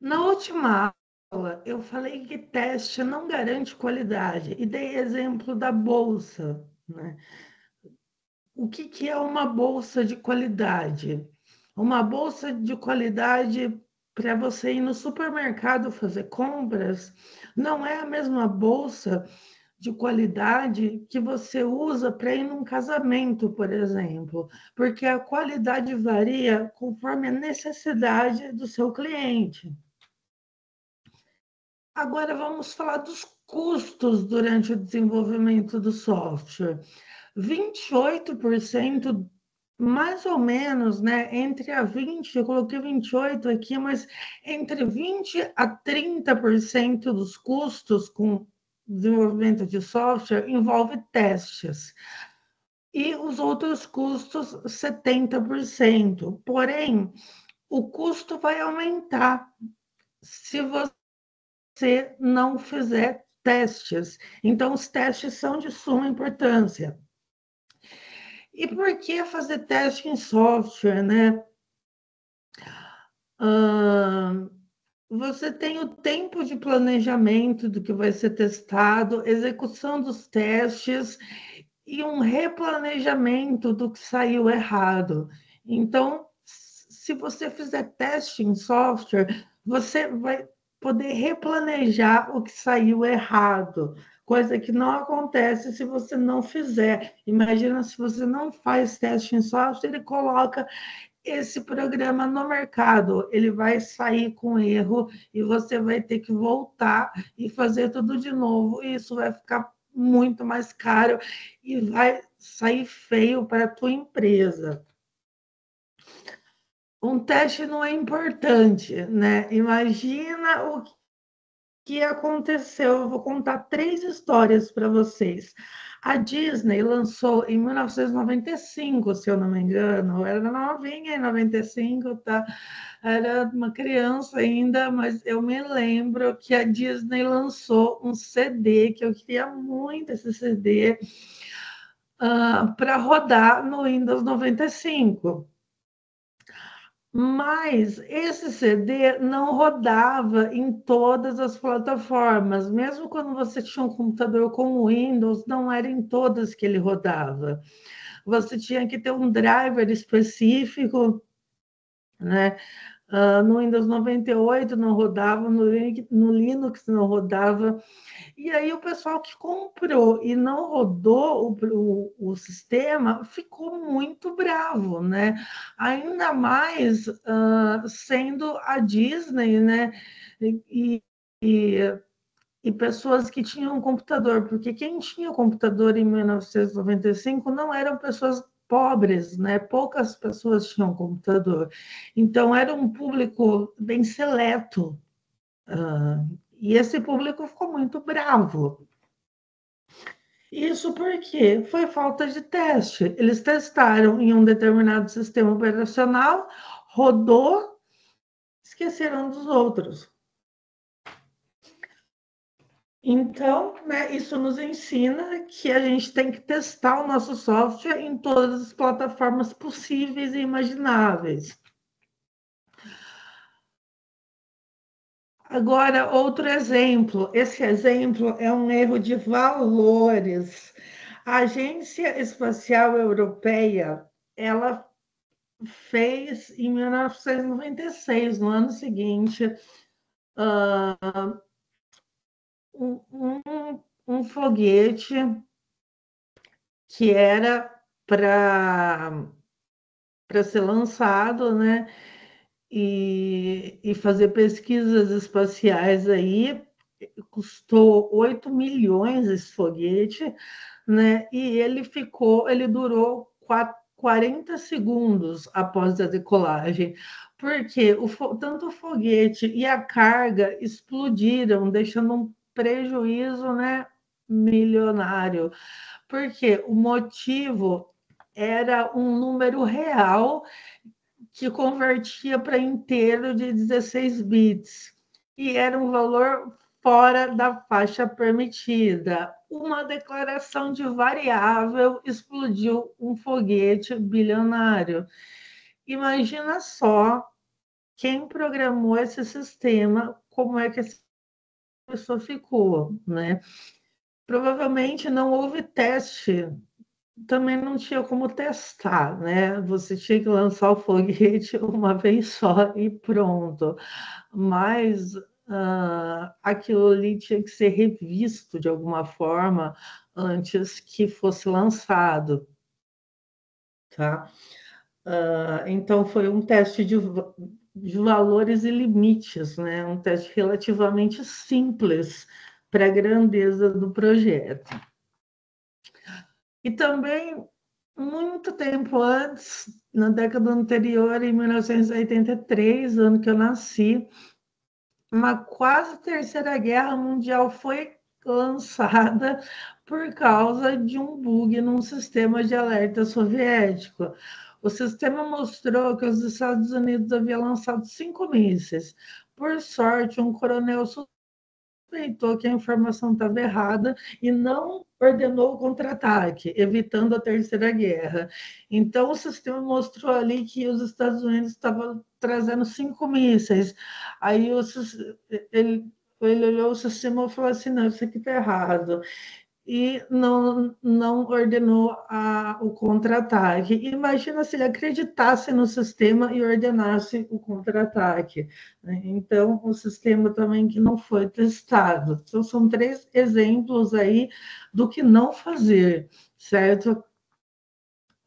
Na última aula, eu falei que teste não garante qualidade e dei exemplo da bolsa, né? O que é uma bolsa de qualidade? Uma bolsa de qualidade para você ir no supermercado fazer compras não é a mesma bolsa de qualidade que você usa para ir num casamento, por exemplo, porque a qualidade varia conforme a necessidade do seu cliente. Agora vamos falar dos custos durante o desenvolvimento do software. 28%, mais ou menos, né? Entre a 20, eu coloquei 28 aqui, mas entre 20 a 30% dos custos com desenvolvimento de software envolve testes. E os outros custos, 70%. Porém, o custo vai aumentar se você não fizer testes. Então, os testes são de suma importância. E por que fazer teste em software, né? Você tem o tempo de planejamento do que vai ser testado, execução dos testes e um replanejamento do que saiu errado. Então, se você fizer teste em software, você vai poder replanejar o que saiu errado, coisa que não acontece se você não fizer. Imagina se você não faz teste em software, ele coloca esse programa no mercado, ele vai sair com erro e você vai ter que voltar e fazer tudo de novo. E isso vai ficar muito mais caro e vai sair feio para a tua empresa. Um teste não é importante, né? Imagina o que aconteceu. Eu vou contar 3 histórias para vocês. A Disney lançou em 1995, se eu não me engano, eu era novinha em 95, tá? Era uma criança ainda, mas eu me lembro que a Disney lançou um CD, que eu queria muito esse CD, para rodar no Windows 95. Mas esse CD não rodava em todas as plataformas, mesmo quando você tinha um computador com Windows, não era em todas que ele rodava. Você tinha que ter um driver específico, né? No Windows 98 não rodava, no Linux não rodava. E aí o pessoal que comprou e não rodou o sistema ficou muito bravo, né? Ainda mais sendo a Disney, né? E, e, e pessoas que tinham computador, porque quem tinha computador em 1995 não eram pessoas pobres, né? Poucas pessoas tinham computador. Então era um público bem seleto. E esse público ficou muito bravo. Isso porque foi falta de teste. Eles testaram em um determinado sistema operacional, rodou, esqueceram dos outros. Então, né, isso nos ensina que a gente tem que testar o nosso software em todas as plataformas possíveis e imagináveis. Agora, outro exemplo. Esse exemplo é um erro de valores. A Agência Espacial Europeia, ela fez em 1996, no ano seguinte, um, um foguete que era para ser lançado, né? E fazer pesquisas espaciais aí, custou 8 milhões esse foguete, né? E ele durou 40 segundos após a decolagem, porque tanto o foguete e a carga explodiram, deixando um prejuízo, né, milionário. Porque o motivo era um número real que convertia para inteiro de 16 bits, e era um valor fora da faixa permitida. Uma declaração de variável explodiu um foguete bilionário. Imagina só quem programou esse sistema, como é que essa pessoa ficou, né? Provavelmente não houve teste, também não tinha como testar, né? Você tinha que lançar o foguete uma vez só e pronto. Mas aquilo ali tinha que ser revisto de alguma forma antes que fosse lançado, tá? Então foi um teste de valores e limites, né? Um teste relativamente simples para a grandeza do projeto. E também, muito tempo antes, na década anterior, em 1983, ano que eu nasci, uma quase terceira guerra mundial foi lançada por causa de um bug num sistema de alerta soviético. O sistema mostrou que os Estados Unidos haviam lançado 5 mísseis. Por sorte, um coronel suspeitou que a informação estava errada e não ordenou o contra-ataque, evitando a Terceira Guerra. Então, o sistema mostrou ali que os Estados Unidos estavam trazendo 5 mísseis. Aí ele olhou o sistema e falou assim, não, isso aqui está errado. E não ordenou o contra-ataque. Imagina se ele acreditasse no sistema e ordenasse o contra-ataque, né? Então, o sistema também que não foi testado. Então, são 3 exemplos aí do que não fazer, certo?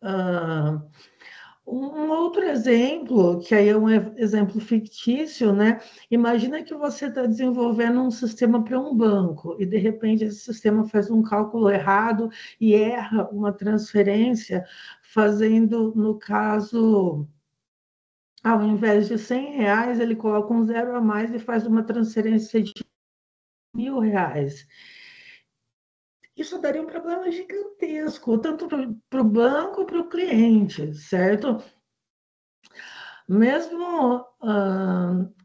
Ah, um outro exemplo, que aí é um exemplo fictício, né? Imagina que você está desenvolvendo um sistema para um banco e, de repente, esse sistema faz um cálculo errado e erra uma transferência, fazendo, no caso, ao invés de R$ 100, ele coloca um zero a mais e faz uma transferência de R$ 1.000. Isso daria um problema gigantesco, tanto para o banco como para o cliente, certo? Mesmo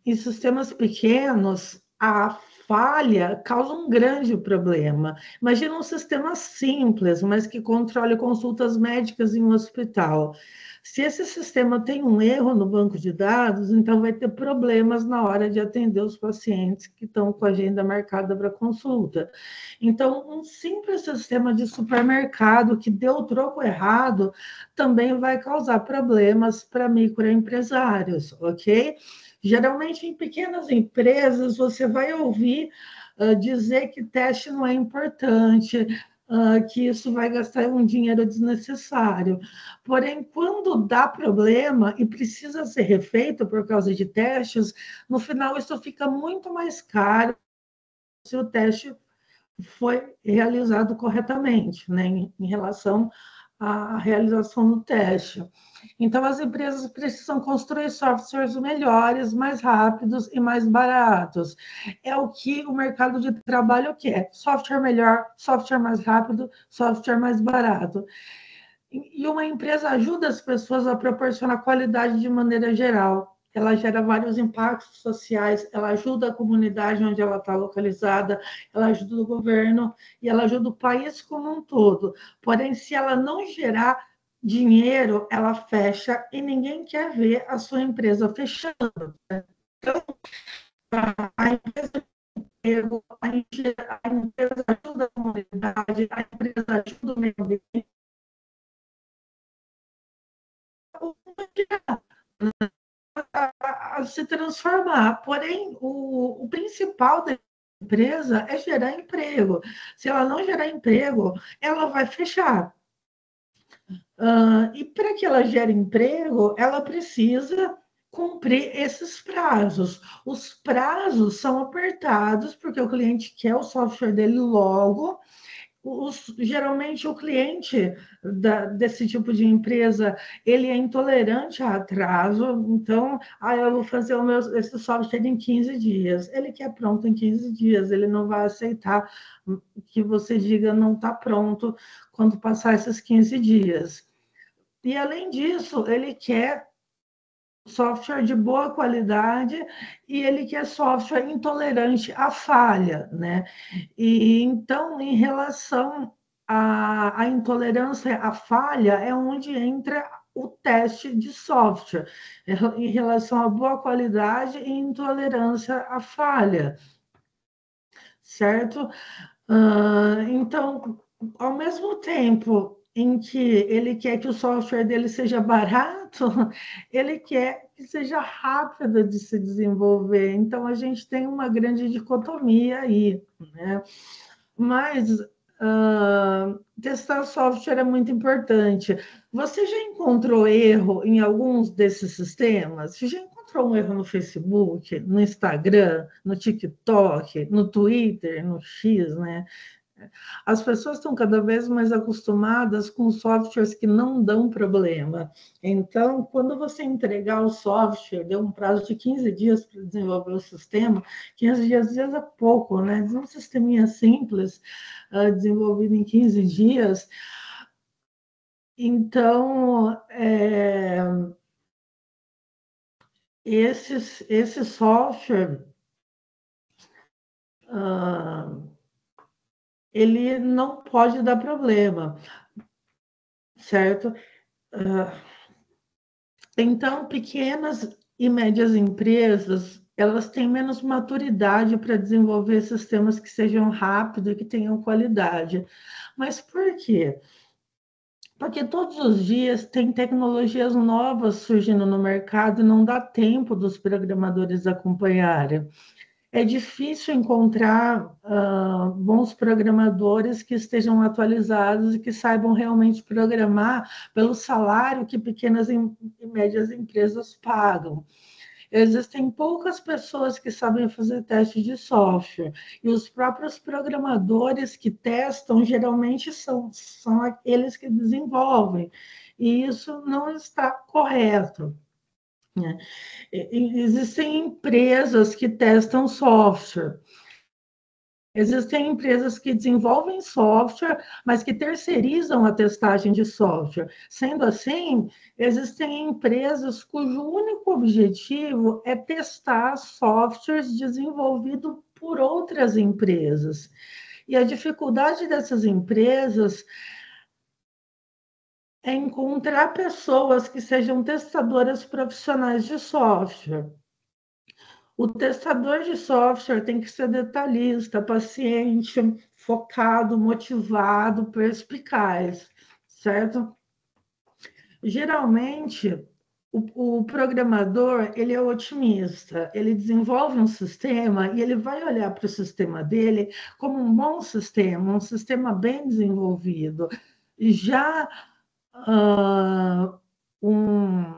em sistemas pequenos, a falha causa um grande problema. Imagina um sistema simples, mas que controle consultas médicas em um hospital. Se esse sistema tem um erro no banco de dados, então vai ter problemas na hora de atender os pacientes que estão com a agenda marcada para consulta. Então, um simples sistema de supermercado que deu o troco errado também vai causar problemas para microempresários, ok? Geralmente, em pequenas empresas, você vai ouvir dizer que teste não é importante, que isso vai gastar um dinheiro desnecessário. Porém, quando dá problema e precisa ser refeito por causa de testes, no final isso fica muito mais caro se o teste foi realizado corretamente, né, em relação à realização do teste. Então, as empresas precisam construir softwares melhores, mais rápidos e mais baratos. É o que o mercado de trabalho quer: software melhor, software mais rápido, software mais barato. E uma empresa ajuda as pessoas a proporcionar qualidade de maneira geral. Ela gera vários impactos sociais, ela ajuda a comunidade onde ela está localizada, ela ajuda o governo e ela ajuda o país como um todo. Porém, se ela não gerar dinheiro, ela fecha e ninguém quer ver a sua empresa fechando. Então, a empresa, a empresa ajuda a comunidade, a empresa ajuda o meio ambiente, a se transformar. Porém, o principal da empresa é gerar emprego. Se ela não gerar emprego, ela vai fechar. E para que ela gere emprego, ela precisa cumprir esses prazos. Os prazos são apertados, porque o cliente quer o software dele logo. Geralmente o cliente desse tipo de empresa, ele é intolerante a atraso, então, eu vou fazer esse software em 15 dias. Ele quer pronto em 15 dias, ele não vai aceitar que você diga não está pronto quando passar esses 15 dias. E, além disso, ele quer software de boa qualidade e ele quer software intolerante à falha, né? E então, em relação à intolerância à falha, é onde entra o teste de software em relação à boa qualidade e intolerância à falha, certo? Então, ao mesmo tempo em que ele quer que o software dele seja barato, ele quer que seja rápido de se desenvolver. Então, a gente tem uma grande dicotomia aí, né? Mas testar software é muito importante. Você já encontrou erro em alguns desses sistemas? Você já encontrou um erro no Facebook, no Instagram, no TikTok, no Twitter, no X, né? As pessoas estão cada vez mais acostumadas com softwares que não dão problema. Então, quando você entregar o software, deu um prazo de 15 dias para desenvolver o sistema, 15 dias, é pouco, né? Um sisteminha simples, desenvolvido em 15 dias. Então, esse software, ele não pode dar problema, certo? Então, pequenas e médias empresas, elas têm menos maturidade para desenvolver sistemas que sejam rápidos e que tenham qualidade. Mas por quê? Porque todos os dias tem tecnologias novas surgindo no mercado e não dá tempo dos programadores acompanharem. É difícil encontrar bons programadores que estejam atualizados e que saibam realmente programar pelo salário que pequenas e médias empresas pagam. Existem poucas pessoas que sabem fazer teste de software, e os próprios programadores que testam geralmente são aqueles que desenvolvem, e isso não está correto, né? Existem empresas que testam software. Existem empresas que desenvolvem software, mas que terceirizam a testagem de software. Sendo assim, existem empresas cujo único objetivo é testar softwares desenvolvidos por outras empresas. E a dificuldade dessas empresas é encontrar pessoas que sejam testadoras profissionais de software. O testador de software tem que ser detalhista, paciente, focado, motivado, perspicaz, certo? Geralmente, o programador, ele é otimista, ele desenvolve um sistema e ele vai olhar para o sistema dele como um bom sistema, um sistema bem desenvolvido. Já uh, um,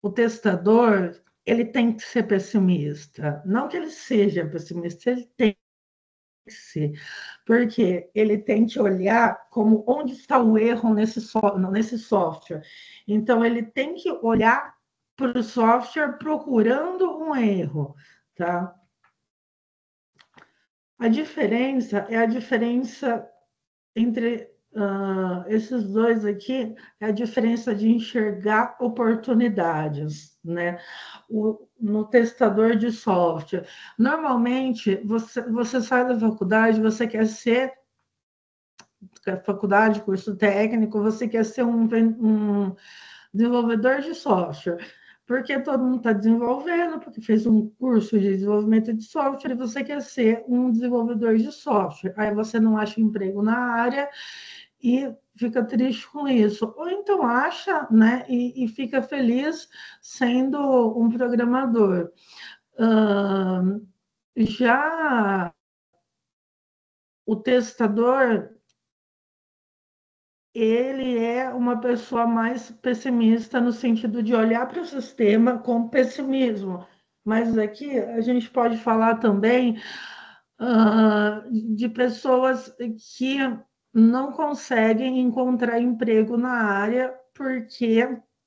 o testador, ele tem que ser pessimista. Não que ele seja pessimista, ele tem que ser. Porque ele tem que olhar como onde está o erro nesse software. Então, ele tem que olhar para o software procurando um erro, tá? A diferença é a diferença entre esses dois aqui, é a diferença de enxergar oportunidades, né? No testador de software. Normalmente, você sai da faculdade, você quer ser faculdade, curso técnico, você quer ser um desenvolvedor de software, porque todo mundo está desenvolvendo, porque fez um curso de desenvolvimento de software, e você quer ser um desenvolvedor de software. Aí você não acha emprego na área e fica triste com isso. Ou então acha, né, e fica feliz sendo um programador. Já o testador, ele é uma pessoa mais pessimista no sentido de olhar para o sistema com pessimismo. Mas aqui a gente pode falar também de pessoas que não conseguem encontrar emprego na área porque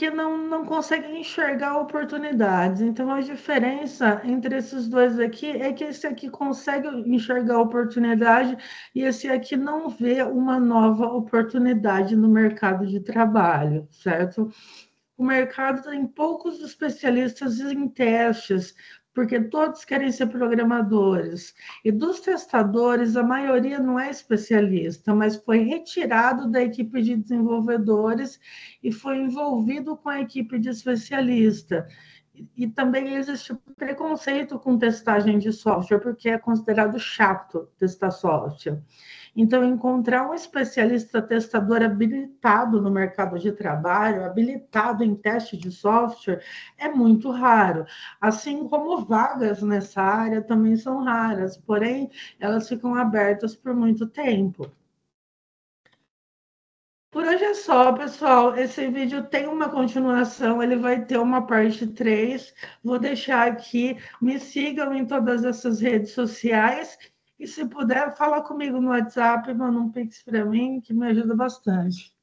não conseguem enxergar oportunidades. Então, a diferença entre esses dois aqui é que esse aqui consegue enxergar oportunidade e esse aqui não vê uma nova oportunidade no mercado de trabalho, certo? O mercado tem poucos especialistas em testes, porque todos querem ser programadores. E dos testadores, a maioria não é especialista, mas foi retirado da equipe de desenvolvedores e foi envolvido com a equipe de especialista. E também existe preconceito com testagem de software, porque é considerado chato testar software. Então, encontrar um especialista testador habilitado no mercado de trabalho, habilitado em teste de software, é muito raro. Assim como vagas nessa área também são raras, porém, elas ficam abertas por muito tempo. Por hoje é só, pessoal. Esse vídeo tem uma continuação, ele vai ter uma parte 3. Vou deixar aqui. Me sigam em todas essas redes sociais. E se puder, fala comigo no WhatsApp, manda um pix para mim, que me ajuda bastante.